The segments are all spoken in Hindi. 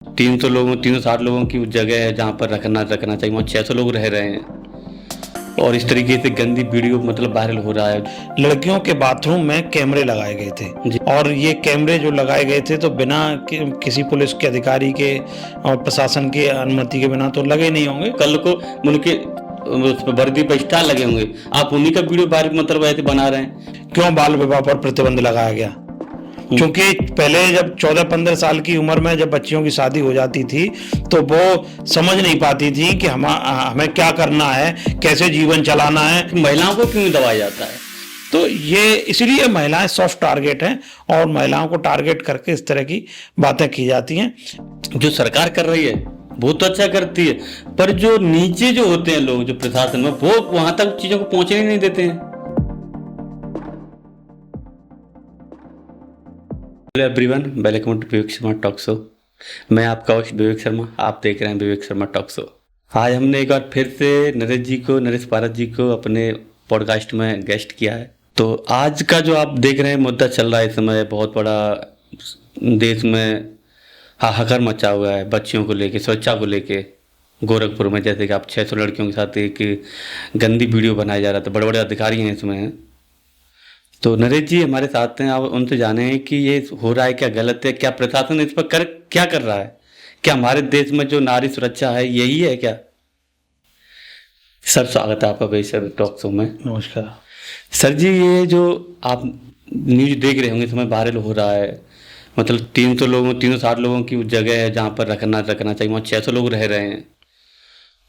360 लोगों की जगह है जहाँ पर रखना चाहिए, वहाँ 600 लोग रह रहे हैं और इस तरीके से गंदी वीडियो मतलब वायरल हो रहा है। लड़कियों के बाथरूम में कैमरे लगाए गए थे जी। और ये कैमरे जो लगाए गए थे तो बिना किसी पुलिस के अधिकारी के और प्रशासन की अनुमति के बिना तो लगे नहीं होंगे। कल को उनके उस पर वर्दी पर स्टार लगे होंगे, आप उन्हीं का वीडियो वायरल मतलब ऐसे बना रहे हैं। क्यों बाल विवाह पर प्रतिबंध लगाया गया? क्योंकि पहले जब 14-15 साल की उम्र में जब बच्चियों की शादी हो जाती थी तो वो समझ नहीं पाती थी कि हमें क्या करना है, कैसे जीवन चलाना है। महिलाओं को क्यों दबाया जाता है? तो ये इसलिए महिलाएं सॉफ्ट टारगेट हैं और महिलाओं को टारगेट करके इस तरह की बातें की जाती हैं। जो सरकार कर रही है बहुत अच्छा करती है, पर जो नीचे जो होते हैं लोग, जो प्रशासन में, वो वहां तक चीजों को पहुंचने नहीं देते हैं। Hello everyone, welcome to Vivek Sharma talk show. मैं आपका होस्ट विवेक शर्मा, आप देख रहे हैं विवेक शर्मा टॉक शो। आज हमने एक बार फिर से नरेश पारस जी को अपने पॉडकास्ट में गेस्ट किया है। तो आज का जो आप देख रहे हैं मुद्दा चल रहा है इस समय, बहुत बड़ा देश में हाहाकार मचा हुआ है बच्चियों को लेके, सुरक्षा को लेके। गोरखपुर में जैसे कि आप 600 लड़कियों के साथ एक गंदी वीडियो बनाया जा रहा था, बड़े बड़े अधिकारी हैं इसमें। तो नरेश जी हमारे साथ हैं, आप उनसे जाने हैं कि ये हो रहा है क्या गलत है, क्या प्रशासन इस पर क्या कर रहा है, क्या हमारे देश में जो नारी सुरक्षा है यही है क्या? सर स्वागत है आपका विवेक टॉक शो में। नमस्कार सर जी, ये जो आप न्यूज देख रहे होंगे इस समय वायरल हो रहा है, मतलब 360 लोगों की जगह है जहाँ पर रखना चाहिए, वहाँ 600 लोग रह रहे हैं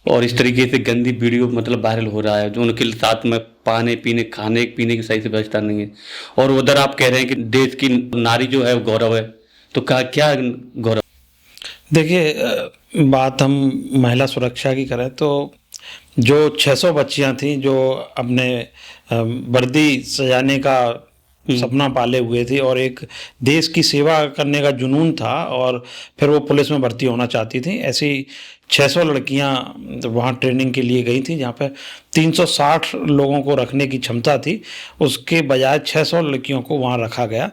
और इस तरीके से गंदी वीडियो मतलब वायरल हो रहा है, जो उनके साथ में खाने पीने की सही से व्यवस्था नहीं है। और उधर आप कह रहे हैं कि देश की नारी जो है वो गौरव है, तो क्या गौरव? देखिए, बात हम महिला सुरक्षा की करें तो जो 600 बच्चियां थीं जो अपने वर्दी सजाने का सपना पाले हुए थे और एक देश की सेवा करने का जुनून था और फिर वो पुलिस में भर्ती होना चाहती थी, ऐसी 600 लड़कियां वहाँ ट्रेनिंग के लिए गई थी जहाँ पे 360 लोगों को रखने की क्षमता थी, उसके बजाय 600 लड़कियों को वहाँ रखा गया।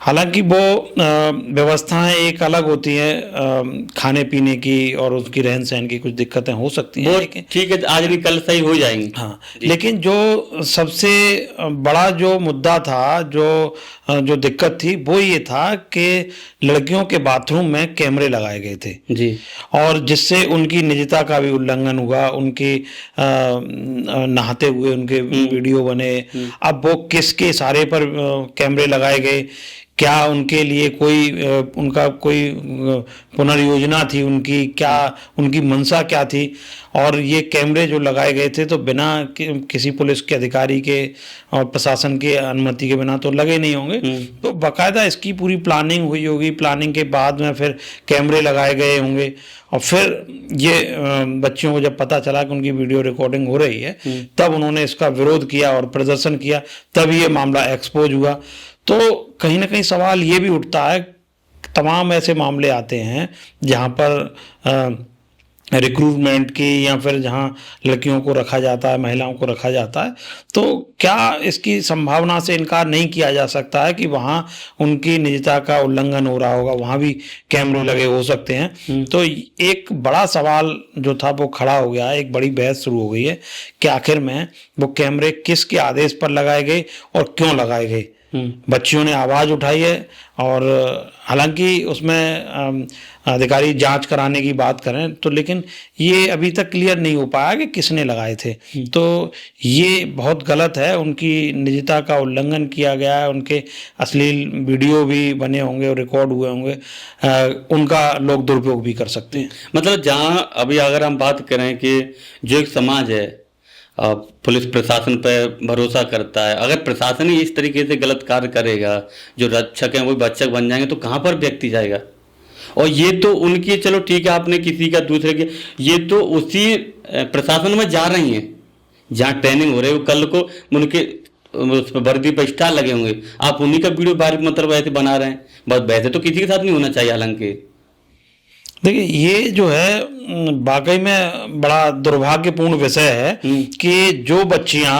हालांकि वो व्यवस्थाएं एक अलग होती हैं, खाने पीने की और उसकी रहन सहन की कुछ दिक्कतें हो सकती हैं, लेकिन ठीक है, आज नहीं कल सही हो जाएंगी। हाँ, लेकिन जो सबसे बड़ा जो मुद्दा था, जो दिक्कत थी, वो ये था कि लड़कियों के बाथरूम में कैमरे लगाए गए थे जी, और जिससे उनकी निजता का भी उल्लंघन हुआ, उनकी नहाते हुए उनके वीडियो बने। अब वो किसके इशारे पर कैमरे लगाए गए, क्या उनके लिए उनका कोई पुनर्योजना थी, उनकी मंशा क्या थी? और ये कैमरे जो लगाए गए थे तो बिना किसी पुलिस के अधिकारी के और प्रशासन की अनुमति के बिना तो लगे नहीं होंगे। तो बाकायदा इसकी पूरी प्लानिंग हुई होगी, प्लानिंग के बाद में फिर कैमरे लगाए गए होंगे और फिर ये बच्चियों को जब पता चला कि उनकी वीडियो रिकॉर्डिंग हो रही है तब उन्होंने इसका विरोध किया और प्रदर्शन किया, तब ये मामला एक्सपोज हुआ। तो कहीं ना कहीं सवाल ये भी उठता है, तमाम ऐसे मामले आते हैं जहाँ पर रिक्रूटमेंट की या फिर जहाँ लड़कियों को रखा जाता है, महिलाओं को रखा जाता है, तो क्या इसकी संभावना से इनकार नहीं किया जा सकता है कि वहाँ उनकी निजता का उल्लंघन हो रहा होगा, वहाँ भी कैमरे लगे हो सकते हैं? तो एक बड़ा सवाल जो था वो खड़ा हो गया है, एक बड़ी बहस शुरू हो गई है कि आखिर में वो कैमरे किसके आदेश पर लगाए गए और क्यों लगाए गए। बच्चियों ने आवाज़ उठाई है और हालांकि उसमें अधिकारी जांच कराने की बात करें तो, लेकिन ये अभी तक क्लियर नहीं हो पाया कि किसने लगाए थे। तो ये बहुत गलत है, उनकी निजता का उल्लंघन किया गया है, उनके अश्लील वीडियो भी बने होंगे और रिकॉर्ड हुए होंगे, उनका लोग दुरुपयोग भी कर सकते हैं। मतलब जहाँ अभी अगर हम बात करें कि जो एक समाज है पुलिस प्रशासन पर भरोसा करता है, अगर प्रशासन ही इस तरीके से गलत कार्य करेगा, जो रक्षक हैं वो भक्षक बन जाएंगे, तो कहाँ पर व्यक्ति जाएगा? और ये तो उनकी, चलो ठीक है, आपने किसी का दूसरे के, ये तो उसी प्रशासन में जा रही हैं जहाँ ट्रेनिंग हो रही है। कल को उनके उस पर वर्दी पर स्टार लगे होंगे, आप उन्हीं का वीडियो वायरल मतलब ऐसे बना रहे हैं। बस वैसे तो किसी के साथ नहीं होना चाहिए। हालांकि देखिए, ये जो है वाकई में बड़ा दुर्भाग्यपूर्ण विषय है कि जो बच्चियां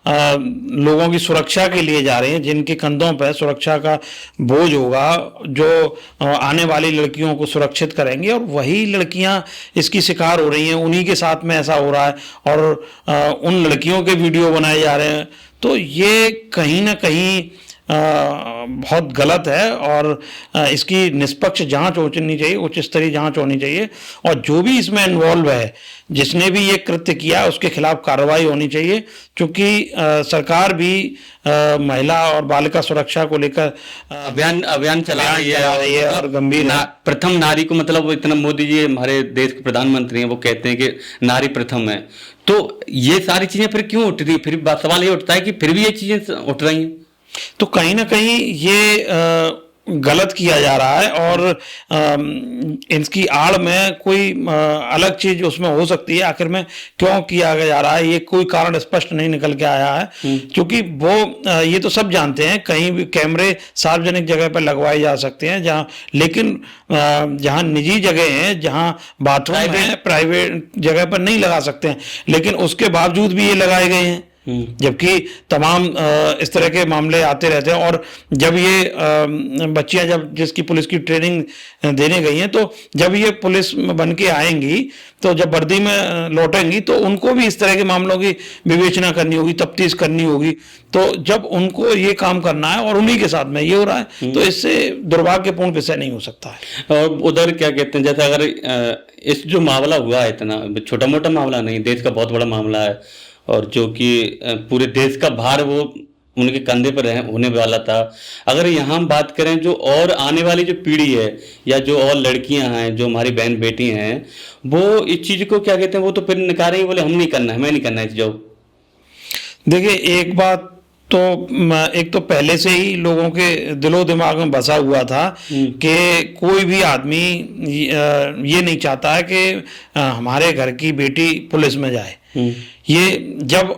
लोगों की सुरक्षा के लिए जा रही हैं, जिनके कंधों पर सुरक्षा का बोझ होगा, जो आने वाली लड़कियों को सुरक्षित करेंगे, और वही लड़कियां इसकी शिकार हो रही हैं, उन्हीं के साथ में ऐसा हो रहा है और उन लड़कियों के वीडियो बनाए जा रहे हैं। तो ये कहीं ना कहीं बहुत गलत है और इसकी निष्पक्ष जांच होनी चाहिए, उच्च स्तरीय जांच होनी चाहिए, और जो भी इसमें इन्वॉल्व है, जिसने भी ये कृत्य किया, उसके खिलाफ कार्रवाई होनी चाहिए। क्योंकि सरकार भी महिला और बालिका सुरक्षा को लेकर अभियान चला रही है और गंभीर प्रथम नारी को, मतलब इतना मोदी जी हमारे देश के प्रधानमंत्री हैं, वो कहते हैं कि नारी प्रथम है। तो ये सारी चीजें फिर क्यों उठ रही, फिर सवाल ये उठता है कि फिर भी ये चीजें उठ रही हैं। तो कहीं ना कहीं ये गलत किया जा रहा है और इसकी आड़ में कोई अलग चीज उसमें हो सकती है। आखिर में क्यों किया जा रहा है, ये कोई कारण स्पष्ट नहीं निकल के आया है। क्योंकि वो ये तो सब जानते हैं, कहीं भी कैमरे सार्वजनिक जगह पर लगवाए जा सकते हैं, जहां, लेकिन जहां निजी जगह हैं, जहां बाथरूम है, प्राइवेट जगह पर नहीं लगा सकते हैं, लेकिन उसके बावजूद भी ये लगाए गए हैं। जबकि तमाम इस तरह के मामले आते रहते हैं। और जब ये बच्चियां, जब जिसकी पुलिस की ट्रेनिंग देने गई हैं, तो जब ये पुलिस बन के आएंगी, तो जब वर्दी में लौटेंगी, तो उनको भी इस तरह के मामलों की विवेचना करनी होगी, तफ्तीश करनी होगी। तो जब उनको ये काम करना है और उन्हीं के साथ में ये हो रहा है, तो इससे दुर्भाग्यपूर्ण विषय नहीं हो सकता है। और उधर क्या कहते हैं, जैसे अगर इस जो मामला हुआ है, इतना छोटा मोटा मामला नहीं, देश का बहुत बड़ा मामला है, और जो कि पूरे देश का भार वो उनके कंधे पर होने वाला था। अगर यहाँ हम बात करें, जो और आने वाली जो पीढ़ी है, या जो और लड़कियां हैं, जो हमारी बहन बेटी हैं, वो इस चीज को क्या कहते हैं, वो तो फिर नकारेंगे, बोले हम नहीं करना है, मैं नहीं करना है इस जॉब। देखिए, एक तो पहले से ही लोगों के दिलो दिमाग में बसा हुआ था कि कोई भी आदमी ये नहीं चाहता है कि हमारे घर की बेटी पुलिस में जाए। ये जब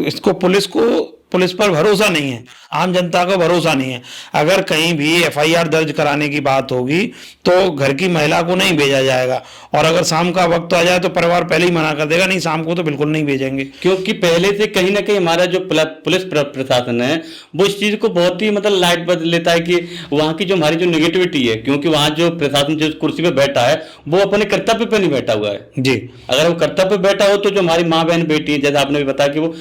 इसको पुलिस पर भरोसा नहीं है, आम जनता को भरोसा नहीं है। अगर कहीं भी एफआईआर दर्ज कराने की बात होगी, तो घर की महिला को नहीं भेजा जाएगा, और अगर शाम का वक्त आ जाए तो परिवार पहले ही मना कर देगा, नहीं शाम को तो बिल्कुल नहीं भेजेंगे। क्योंकि पहले से कहीं ना कहीं हमारा जो पुलिस प्रशासन है, वो इस चीज को बहुत ही मतलब लाइट बदल लेता है कि वहाँ की जो हमारी जो नेगेटिविटी है, क्योंकि वहाँ जो प्रशासन जिस कुर्सी पे बैठा है, वो अपने कर्तव्य पे नहीं बैठा हुआ है जी। अगर वो कर्तव्य पे बैठा हो, तो जो हमारी माँ बहन बेटी है, जैसे आपने भी बताया कि वो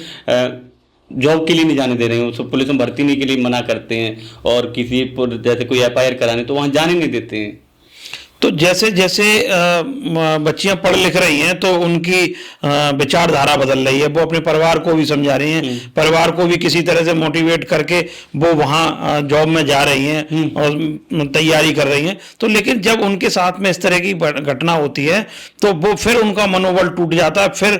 जॉब के लिए नहीं जाने दे रहे हैं, उसको पुलिस में भर्ती नहीं के लिए मना करते हैं, और किसी पर जैसे कोई एफआईआर कराने तो वहां जाने नहीं देते हैं। तो जैसे जैसे बच्चियां पढ़ लिख रही हैं, तो उनकी विचारधारा बदल रही है, वो अपने परिवार को भी समझा रही हैं, परिवार को भी किसी तरह से मोटिवेट करके वो वहाँ जॉब में जा रही हैं और तैयारी कर रही हैं। तो लेकिन जब उनके साथ में इस तरह की घटना होती है, तो वो फिर उनका मनोबल टूट जाता है। फिर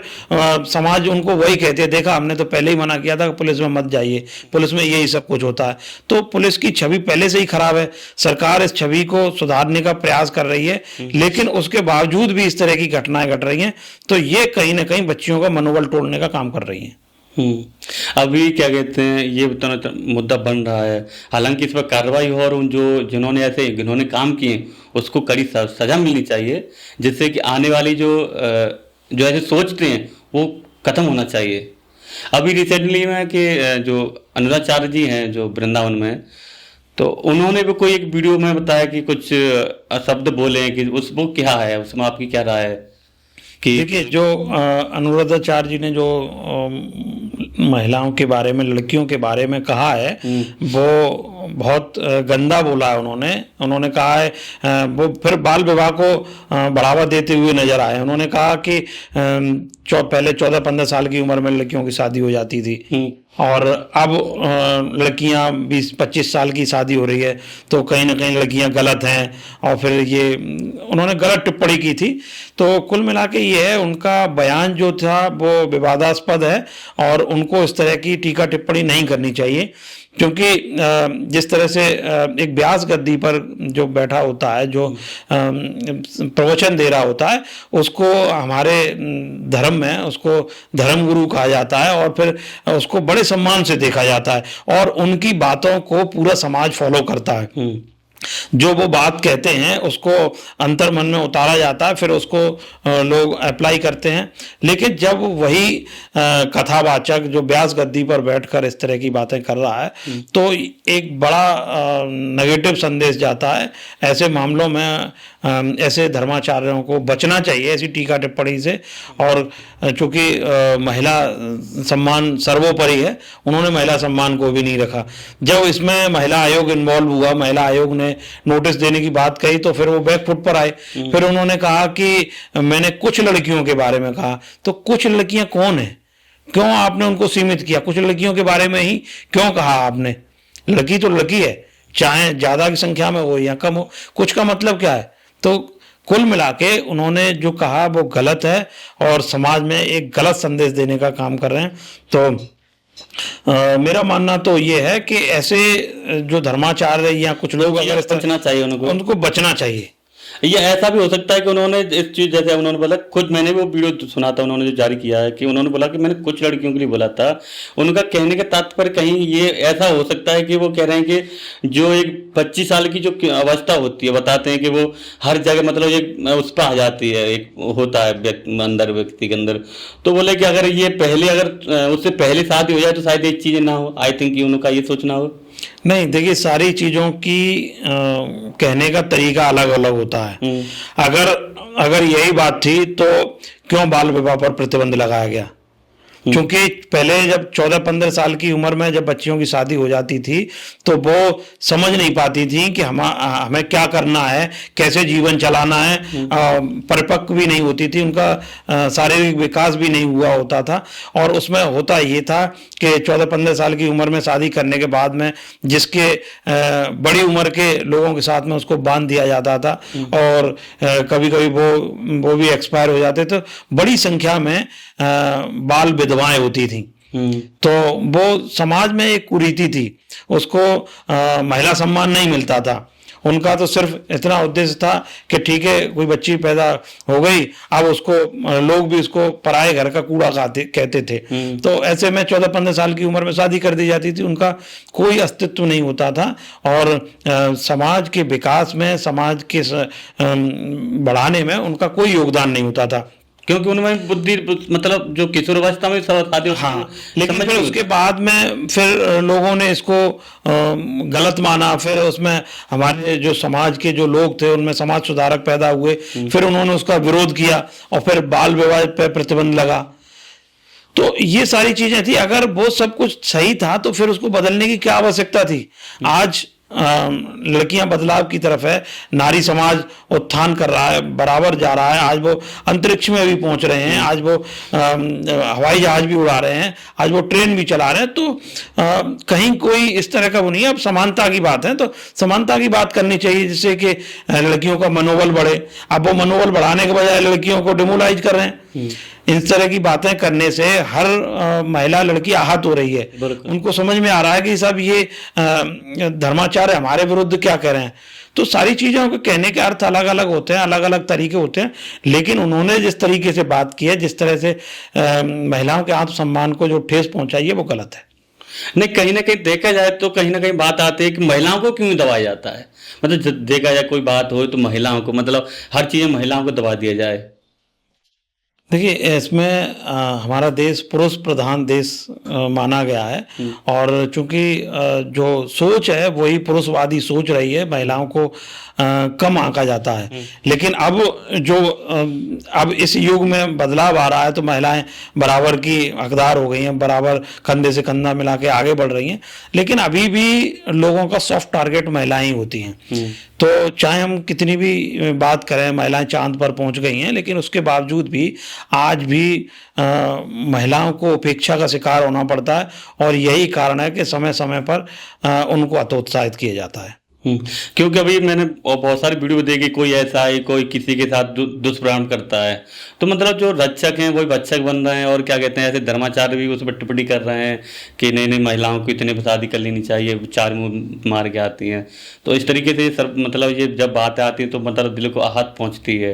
समाज उनको वही कहते हैं, देखा हमने तो पहले ही मना किया था कि पुलिस में मत जाइए, पुलिस में यही सब कुछ होता है। तो पुलिस की छवि पहले से ही खराब है, सरकार इस छवि को सुधारने का प्रयास कर रही है, लेकिन उसके बावजूद भी इस तरह की घटनाएं घट रही हैं, तो ये कहीं ना कहीं बच्चियों का मनोबल तोड़ने का काम कर रही हैं। अभी क्या कहते हैं, ये मुद्दा बन रहा है, हालांकि इस पर कार्रवाई हो, और जिन्होंने काम किए उसको कड़ी सजा मिलनी चाहिए, जिससे कि आने वाली जो ऐसे सोचते हैं वो खत्म होना चाहिए। अभी रिसेंटली में कि जो अनुराचार्य जी हैं जो वृंदावन में, तो उन्होंने भी कोई एक वीडियो में बताया कि कुछ शब्द बोले हैं, कि वो क्या है, उसमें आपकी क्या राय है? कि देखिए, जो अनुराधाचार्य जी ने जो महिलाओं के बारे में, लड़कियों के बारे में कहा है, वो बहुत गंदा बोला है। उन्होंने कहा है, वो फिर बाल विवाह को बढ़ावा देते हुए नजर आए। उन्होंने कहा कि पहले 14-15 साल की उम्र में लड़कियों की शादी हो जाती थी, और अब लड़कियां 20-25 साल की शादी हो रही है, तो कहीं ना कहीं लड़कियां गलत हैं। और फिर ये उन्होंने गलत टिप्पणी की थी। तो कुल मिला के ये है, उनका बयान जो था वो विवादास्पद है, और उनको इस तरह की टीका टिप्पणी नहीं करनी चाहिए। क्योंकि जिस तरह से एक व्यास गद्दी पर जो बैठा होता है, जो प्रवचन दे रहा होता है, उसको हमारे धर्म में उसको धर्मगुरु कहा जाता है, और फिर उसको बड़े सम्मान से देखा जाता है, और उनकी बातों को पूरा समाज फॉलो करता है। जो वो बात कहते हैं उसको अंतर मन में उतारा जाता है, फिर उसको लोग अप्लाई करते हैं। लेकिन जब वही कथावाचक जो व्यास गद्दी पर बैठकर इस तरह की बातें कर रहा है तो एक बड़ा नेगेटिव संदेश जाता है। ऐसे मामलों में ऐसे धर्माचार्यों को बचना चाहिए ऐसी टीका टिप्पणी से। और चूंकि महिला सम्मान सर्वोपरि है, उन्होंने महिला सम्मान को भी नहीं रखा। जब इसमें महिला आयोग इन्वॉल्व हुआ, महिला आयोग ने नोटिस देने की बात कही तो फिर वो बैक फुट पर आए। फिर उन्होंने कहा कि मैंने कुछ लड़कियों के बारे में कहा। तो कुछ लड़कियां कौन है, क्यों आपने उनको सीमित किया? कुछ लड़कियों के बारे में ही क्यों कहा आपने? लड़की तो लड़की है, चाहे ज्यादा की संख्या में हो या कम हो, कुछ का मतलब क्या है? तो कुल मिला के उन्होंने जो कहा वो गलत है और समाज में एक गलत संदेश देने का काम कर रहे हैं। तो मेरा मानना तो ये है कि ऐसे जो धर्माचार्य या कुछ लोग अगर बचना चाहिए, उनको बचना चाहिए। ये ऐसा भी हो सकता है कि उन्होंने इस चीज, जैसे उन्होंने बोला, खुद मैंने वो वीडियो सुना था उन्होंने जो जारी किया है, कि उन्होंने बोला कि मैंने कुछ लड़कियों के लिए बोला था। उनका कहने का तात्पर्य कहीं ये ऐसा हो सकता है कि वो कह रहे हैं कि जो एक 25 साल की जो अवस्था होती है, बताते हैं कि वो हर जगह मतलब एक उस पर आ जाती है, एक होता है अंदर व्यक्ति के अंदर। तो बोले कि अगर ये पहले, अगर उससे पहले शादी हो जाए तो शायद ये चीजें ना हो। आई थिंक उनका ये सोचना हो। नहीं, देखिए सारी चीजों की कहने का तरीका अलग अलग होता है। अगर यही बात थी तो क्यों बाल विवाह पर प्रतिबंध लगाया गया? क्योंकि पहले जब 14-15 साल की उम्र में जब बच्चियों की शादी हो जाती थी तो वो समझ नहीं पाती थी कि हमें क्या करना है, कैसे जीवन चलाना है। परिपक्व भी नहीं होती थी, उनका शारीरिक विकास भी नहीं हुआ होता था। और उसमें होता ये था कि 14-15 साल की उम्र में शादी करने के बाद में जिसके बड़ी उम्र के लोगों के साथ में उसको बांध दिया जाता था और कभी कभी वो भी एक्सपायर हो जाते। तो बड़ी संख्या में बाल विधवाएं होती थी। तो वो समाज में एक कुरीति थी, उसको महिला सम्मान नहीं मिलता था। उनका तो सिर्फ इतना उद्देश्य था कि ठीक है कोई बच्ची पैदा हो गई, अब उसको लोग भी उसको पराये घर का कूड़ा कहते थे। तो ऐसे में 14-15 साल की उम्र में शादी कर दी जाती थी, उनका कोई अस्तित्व नहीं होता था और समाज के विकास में, समाज के बढ़ाने में उनका कोई योगदान नहीं होता था। क्योंकि उनमें बुद्धि, मतलब जो किशोरावस्था में शादी। हाँ, लेकिन फिर उसके बाद में फिर लोगों ने इसको गलत माना। फिर उसमें हमारे जो समाज के जो लोग थे उनमें समाज सुधारक पैदा हुए, फिर उन्होंने उसका विरोध किया और फिर बाल विवाह पर प्रतिबंध लगा। तो ये सारी चीजें थी। अगर वो सब कुछ सही था तो फिर उसको बदलने की क्या आवश्यकता थी? आज लड़कियां बदलाव की तरफ है, नारी समाज उत्थान कर रहा है, बराबर जा रहा है। आज वो अंतरिक्ष में भी पहुंच रहे हैं, आज वो हवाई जहाज भी उड़ा रहे हैं, आज वो ट्रेन भी चला रहे हैं। तो कहीं कोई इस तरह का वो नहीं है। अब समानता की बात है तो समानता की बात करनी चाहिए, जिससे कि लड़कियों का मनोबल बढ़े। अब वो मनोबल बढ़ाने के बजाय लड़कियों को डिमोलाइज कर रहे हैं। इस तरह की बातें करने से हर महिला लड़की आहत हो रही है। उनको समझ में आ रहा है कि सब ये धर्माचार्य हमारे विरुद्ध क्या कह रहे हैं। तो सारी चीजों के कहने के अर्थ अलग अलग होते हैं, अलग अलग तरीके होते हैं। लेकिन उन्होंने जिस तरीके से बात की है, जिस तरह से महिलाओं के आत्मसम्मान को जो ठेस पहुंचाई है, वो गलत है। नहीं, कहीं ना कहीं देखा जाए तो कहीं ना कहीं बात आती है कि महिलाओं को क्यों दबाया जाता है। मतलब जब देखा जाए कोई बात हो तो महिलाओं को, मतलब हर चीज महिलाओं को दबा दिया जाए। देखिए, इसमें हमारा देश पुरुष प्रधान देश माना गया है और चूंकि जो सोच है वही पुरुषवादी सोच रही है, महिलाओं को कम आंका जाता है। लेकिन अब इस युग में बदलाव आ रहा है तो महिलाएं बराबर की हकदार हो गई हैं, बराबर कंधे से कंधा मिला के आगे बढ़ रही हैं। लेकिन अभी भी लोगों का सॉफ्ट टारगेट महिलाएं ही होती हैं। तो चाहे हम कितनी भी बात करें, महिलाएं चांद पर पहुंच गई हैं, लेकिन उसके बावजूद भी आज भी महिलाओं को उपेक्षा का शिकार होना पड़ता है। और यही कारण है कि समय समय पर उनको हतोत्साहित किया जाता है। क्योंकि अभी मैंने बहुत सारी वीडियो देखी, कोई ऐसा है, कोई किसी के साथ दुष्प्राण करता है, तो मतलब जो रक्षक हैं वही भक्षक बन रहे हैं। और क्या कहते हैं, ऐसे धर्माचार्य भी उस पर टिप्पणी कर रहे हैं कि नहीं महिलाओं को इतने शादी कर लेनी चाहिए, 4 मुंह मार के आती हैं। तो इस तरीके से सर, मतलब ये जब बातें आती हैं तो मतलब दिल को आहत पहुंचती है।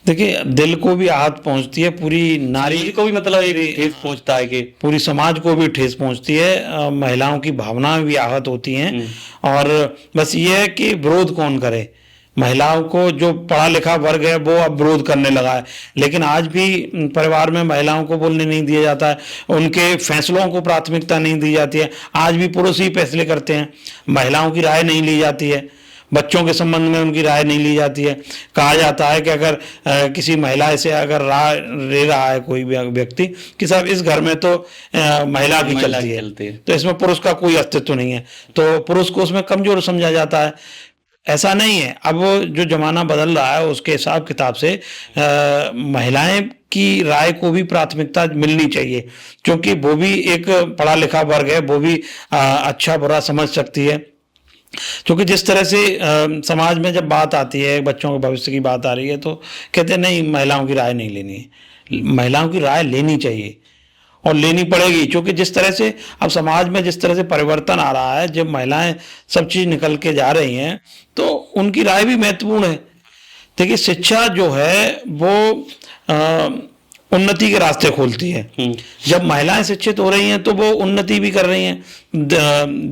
देखिए, दिल को भी आहत पहुंचती है, पूरी नारी नारी को भी मतलब एक ठेस पहुंचता है कि पूरी समाज को भी ठेस पहुंचती है, महिलाओं की भावनाएं भी आहत होती हैं। और बस ये है कि विरोध कौन करे। महिलाओं को, जो पढ़ा लिखा वर्ग है वो अब विरोध करने लगा है, लेकिन आज भी परिवार में महिलाओं को बोलने नहीं दिया जाता है, उनके फैसलों को प्राथमिकता नहीं दी जाती है। आज भी पुरुष ही फैसले करते हैं, महिलाओं की राय नहीं ली जाती है, बच्चों के संबंध में उनकी राय नहीं ली जाती है। कहा जाता है कि अगर किसी महिला से अगर राय ले रहा है कोई व्यक्ति कि साहब इस घर में तो महिला की चलती है, तो इसमें पुरुष का कोई अस्तित्व नहीं है, तो पुरुष को उसमें कमजोर समझा जाता है। ऐसा नहीं है। अब जो जमाना बदल रहा है उसके हिसाब किताब से महिलाएं की राय को भी प्राथमिकता मिलनी चाहिए, क्योंकि वो भी एक पढ़ा लिखा वर्ग है, वो भी अच्छा बुरा समझ सकती है। क्योंकि जिस तरह से समाज में जब बात आती है, बच्चों के भविष्य की बात आ रही है, तो कहते हैं नहीं, महिलाओं की राय नहीं लेनी है। महिलाओं की राय लेनी चाहिए और लेनी पड़ेगी, क्योंकि जिस तरह से अब समाज में जिस तरह से परिवर्तन आ रहा है, जब महिलाएं सब चीज निकल के जा रही हैं, तो उनकी राय भी महत्वपूर्ण है। देखिए, शिक्षा जो है वो उन्नति के रास्ते खोलती है। जब महिलाएं शिक्षित हो रही हैं तो वो उन्नति भी कर रही हैं,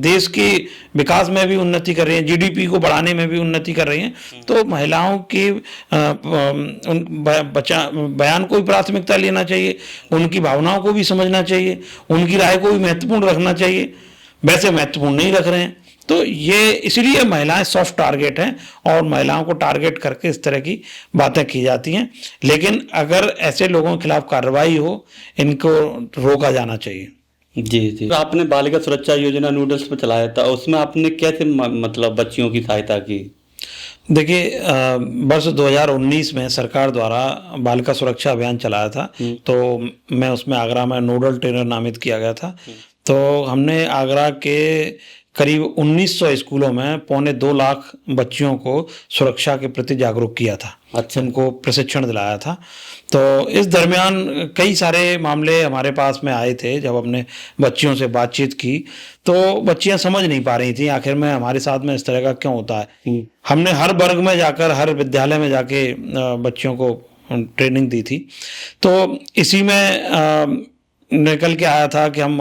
देश के विकास में भी उन्नति कर रही हैं, जीडीपी को बढ़ाने में भी उन्नति कर रही हैं। तो महिलाओं के बयान को भी प्राथमिकता लेना चाहिए, उनकी भावनाओं को भी समझना चाहिए, उनकी राय को भी महत्वपूर्ण रखना चाहिए। वैसे महत्वपूर्ण नहीं रख रहे हैं, तो ये इसलिए महिलाएं सॉफ्ट टारगेट हैं और महिलाओं को टारगेट करके इस तरह की बातें की जाती हैं। लेकिन अगर ऐसे लोगों के खिलाफ कार्रवाई हो, इनको रोका जाना चाहिए। जी जी। तो आपने बालिका सुरक्षा योजना नूडल्स पर चलाया था, उसमें आपने कैसे मतलब बच्चियों की सहायता की? देखिए, वर्ष 2019 में सरकार द्वारा बालिका सुरक्षा अभियान चलाया था, तो मैं उसमें आगरा में नोडल ट्रेनर नामित किया गया था। तो हमने आगरा के करीब 1900 स्कूलों में 2.25 लाख बच्चियों को सुरक्षा के प्रति जागरूक किया था। अच्छा। उनको प्रशिक्षण दिलाया था। तो इस दरमियान कई सारे मामले हमारे पास में आए थे। जब हमने बच्चियों से बातचीत की तो बच्चियां समझ नहीं पा रही थी आखिर में हमारे साथ में इस तरह का क्यों होता है। हमने हर वर्ग में जाकर, हर विद्यालय में जाके बच्चियों को ट्रेनिंग दी थी। तो इसी में निकल के आया था कि हम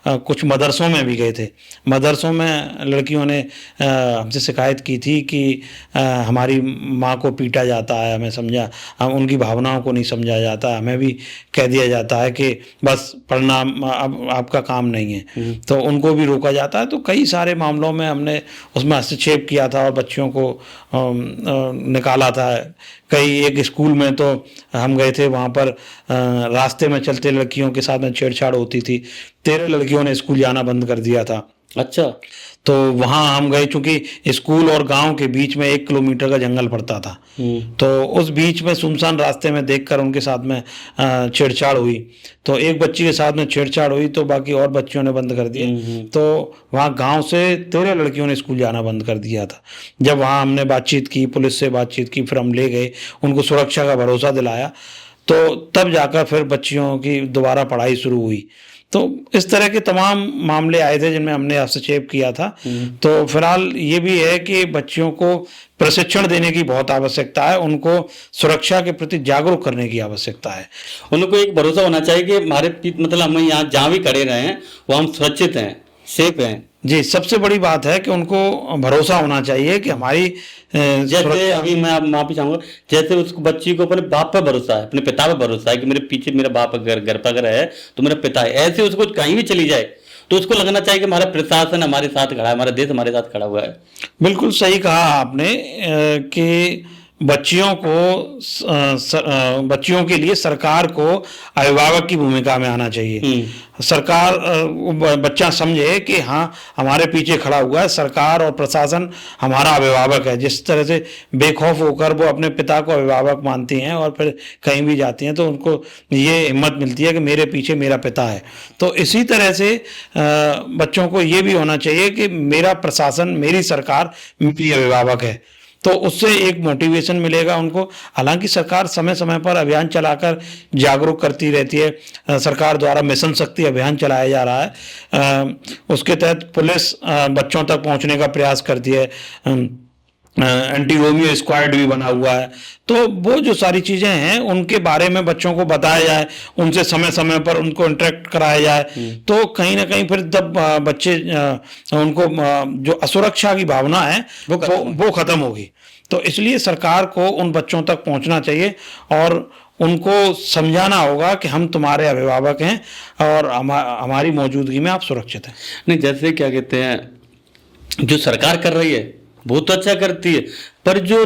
कुछ मदरसों में भी गए थे। मदरसों में लड़कियों ने हमसे शिकायत की थी कि हमारी माँ को पीटा जाता है, हमें समझा, हम उनकी भावनाओं को नहीं समझा जाता है, हमें भी कह दिया जाता है कि बस पढ़ना अब आपका काम नहीं है, तो उनको भी रोका जाता है। तो कई सारे मामलों में हमने उसमें हस्तक्षेप किया था और बच्चियों को निकाला था। एक स्कूल में तो हम गए थे, वहाँ पर रास्ते में चलते लड़कियों के साथ में छेड़छाड़ होती थी। 13 लड़कियों ने स्कूल जाना बंद कर दिया था। अच्छा। तो वहाँ हम गए, चूंकि स्कूल और गांव के बीच में 1 किलोमीटर का जंगल पड़ता था। तो उस बीच में सुनसान रास्ते में देखकर उनके साथ में छेड़छाड़ हुई। तो एक बच्ची के साथ में छेड़छाड़ हुई तो बाकी और बच्चियों ने बंद कर दिए। तो वहाँ गांव से 13 लड़कियों ने स्कूल जाना बंद कर दिया था। जब वहाँ हमने बातचीत की, पुलिस से बातचीत की, फिर हम ले गए, उनको सुरक्षा का भरोसा दिलाया, तो तब जाकर फिर बच्चियों की दोबारा पढ़ाई शुरू हुई। तो इस तरह के तमाम मामले आए थे जिनमें हमने हस्तक्षेप किया था। तो फिलहाल ये भी है कि बच्चियों को प्रशिक्षण देने की बहुत आवश्यकता है, उनको सुरक्षा के प्रति जागरूक करने की आवश्यकता है। उनको एक भरोसा होना चाहिए कि हमारे मतलब हम यहाँ जहाँ भी खड़े रहे हैं वो हम सुरक्षित हैं, सेफ हैं। जी, सबसे बड़ी बात है कि उनको भरोसा होना चाहिए कि हमारी जैसे अभी मैं माफी चाहूंगा, जैसे उस बच्ची को अपने बाप पर भरोसा है, अपने पिता पर भरोसा है कि मेरे पीछे मेरा बाप घर पर अगर है तो मेरा पिता है, ऐसे उसको कहीं भी चली जाए तो उसको लगना चाहिए कि हमारा प्रशासन हमारे साथ खड़ा है, हमारा देश हमारे साथ खड़ा हुआ है। बिल्कुल सही कहा आपने कि बच्चियों के लिए सरकार को अभिभावक की भूमिका में आना चाहिए। सरकार, बच्चा समझे कि हाँ हमारे पीछे खड़ा हुआ है, सरकार और प्रशासन हमारा अभिभावक है। जिस तरह से बेखौफ होकर वो अपने पिता को अभिभावक मानती हैं और फिर कहीं भी जाती हैं तो उनको ये हिम्मत मिलती है कि मेरे पीछे मेरा पिता है। तो इसी तरह से बच्चों को ये भी होना चाहिए कि मेरा प्रशासन, मेरी सरकार मेरी अभिभावक है, तो उससे एक मोटिवेशन मिलेगा उनको। हालांकि सरकार समय समय पर अभियान चलाकर जागरूक करती रहती है। सरकार द्वारा मिशन शक्ति अभियान चलाया जा रहा है, उसके तहत पुलिस बच्चों तक पहुंचने का प्रयास करती है। एंटी रोमियो स्क्वाड भी बना हुआ है। तो वो जो सारी चीजें हैं उनके बारे में बच्चों को बताया जाए, उनसे समय समय पर उनको इंटरेक्ट कराया जाए, तो कहीं ना कहीं फिर जब बच्चे उनको जो असुरक्षा की भावना है वो खत्म होगी। तो इसलिए सरकार को उन बच्चों तक पहुंचना चाहिए और उनको समझाना होगा कि हम तुम्हारे अभिभावक हैं और हमारी मौजूदगी में आप सुरक्षित हैं। नहीं, जैसे क्या कहते हैं, जो सरकार कर रही है वो तो अच्छा करती है, पर जो